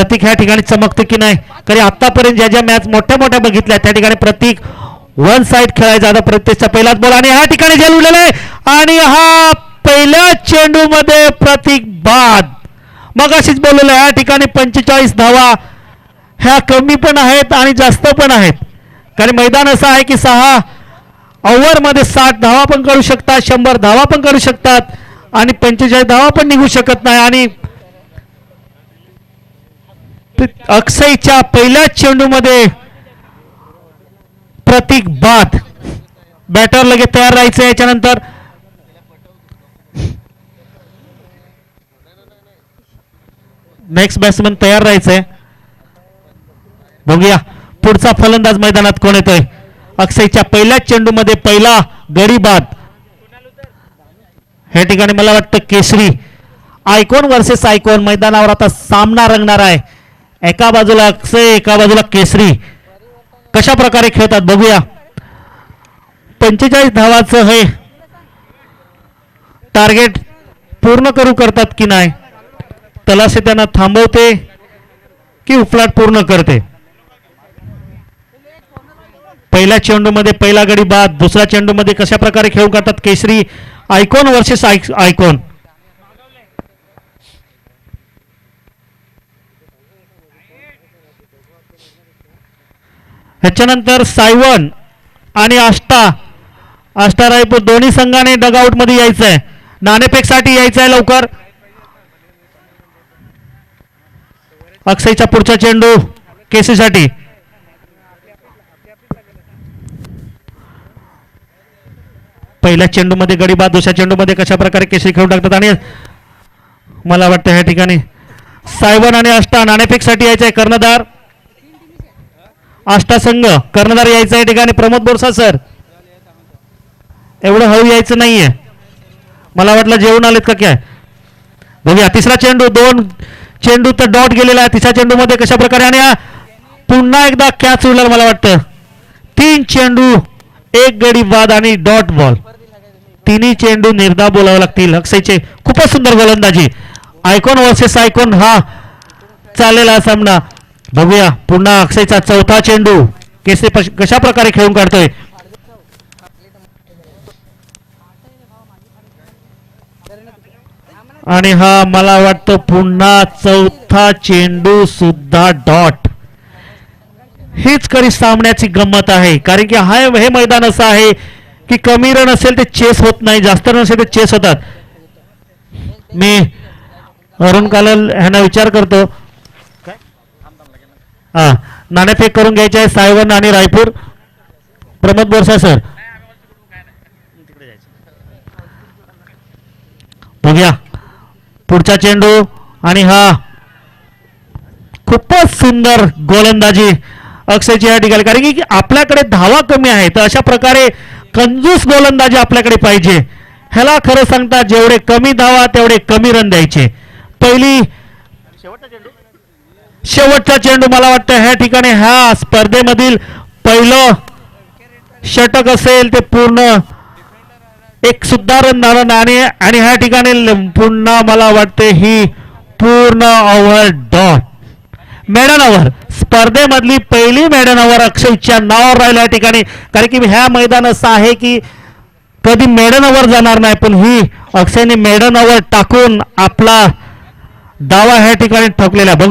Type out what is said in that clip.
प्रतीक ह्या ठिकाणी चमकतो की नाही. कारण आतापर्यंत ज्या ज्या मॅच मोठ्या मोठ्या बघितल्या त्या ठिकाणी प्रतीक वन साइड खेळायचा. आता प्रत्येकचा पहिलाच बॉल आणि ह्या ठिकाणी झेल उडलेला आहे आणि हा पहिल्या चेंडू मध्ये प्रतीक बाद. मग अशीच बोललेलं ह्या ठिकाणी 45 धावा ह्या कमी पण आहेत आणि जास्त पण आहेत. कारण मैदान असं आहे की 6 ओव्हरमध्ये 60 धावा पण करू शकतात, 100 धावा पण करू शकतात आणि 45 धावा पण निघू शकत नाही. आणि अक्षयच्या पहिल्या चेंडूमध्ये प्रतीक बाद. बॅटर लगेच तयार राहायचं. याच्यानंतर नेक्स्ट बॅट्समन तयार राहायचंय. बघूया पुढचा फलंदाज मैदानात कोण येतोय. अक्षयच्या पहिल्या चेंडूमध्ये पहिला गडी बाद. ह्या ठिकाणी मला वाटतं केसरी आयकॉन वर्सेस आयकॉन मैदानावर आता सामना रंगणार आहे. एका बाजूला अक्षय, एका बाजूला केसरी. कशा प्रकारे खेळतात बघूया. 45 धावाचं हे टार्गेट पूर्ण करतात की नाही. तलाशे त्यांना थांबवते की उफलाट पूर्ण करते. पहिल्या चेंडूमध्ये पहिला गडी बाद. दुसऱ्या चेंडूमध्ये कशा प्रकारे खेळू करतात केसरी आयकॉन वर्सेस आयकॉन. ह्याच्यानंतर सायवन आणि आष्टा रायपूर दोन्ही संघाने डगआउट मध्ये यायचंय. नाणेफेकसाठी यायचंय लवकर. अक्षयचा पुढचा चेंडू केसीसाठी. पहिल्या चेंडूमध्ये गडी बाद. दुसऱ्या चेंडूमध्ये कशा प्रकारे केसरी खेळून टाकतात. आणि मला वाटतं ह्या ठिकाणी सायवन आणि आष्टा नाणेफेकसाठी यायचंय. कर्णधार आष्टा संघ कर्णधार यायचं या ठिकाणी प्रमोद बोरसा सर. एवढं हळू यायचं नाहीये. मला वाटलं जेवून आलेत का काय. बघूया तिसरा चेंडू. 2 चेंडू तर डॉट गेलेला आहे. तिसऱ्या चेंडू मध्ये कशा प्रकारे आणि पुन्हा एकदा कॅच उडला. मला वाटतं 3 चेंडू 1 गडी बाद आणि डॉट बॉल. तिन्ही चेंडू निर्धाव बोलावे लागतील. अक्षयचे खूपच सुंदर गोलंदाजी. आयकॉन वर्सेस आयकॉन हा चाललेला सामना. बघूया पुन्हा अक्षयचा चौथा चेंडू केसरी कशा प्रकारे खेळून काढतोय. आणि हा मला वाटतं पुन्हा चौथा चेंडू सुद्धा डॉट. हीच खरी सामन्याची गंमत आहे. कारण की हे मैदान असं आहे की कमी रन असेल ते चेस होत नाही, जास्त रन असेल ते चेस होतात. मी अरुण कालल ह्यांना विचार करतो. नाणेफेक करून घ्यायचे आहे सायवन आणि रायपूर. प्रमोद बोरसा सर. बघूया पुढचा चेंडू आणि हा खूपच सुंदर गोलंदाजी अक्षयची या ठिकाणी. कारण की आपल्याकडे धावा कमी आहेत तर अशा प्रकारे कंजूस गोलंदाजी आपल्याकडे पाहिजे. ह्याला खरं सांगता जेवढे कमी धावा तेवढे कमी रन द्यायचे. शेवटचा चेंडू मला वाटतं ह्या ठिकाणी ह्या स्पर्धेमधील पहिलं षटक असेल ते पूर्ण एक सुद्धा रन झाला नाही. आणि ह्या ठिकाणी पुन्हा मला वाटते ही पूर्ण ओव्हर डॉट. मेडन ओव्हर स्पर्धेमधली पहिली मेडन ओव्हर अक्षयच्या नावावर राहिला या ठिकाणी. कारण की ह्या मैदान असं आहे की कधी मेडन ओव्हर जाणार नाही. पण ही अक्षयने मेडन ओव्हर टाकून आपला दावा ह्या ठिकाणी ठोकलेला. बघूया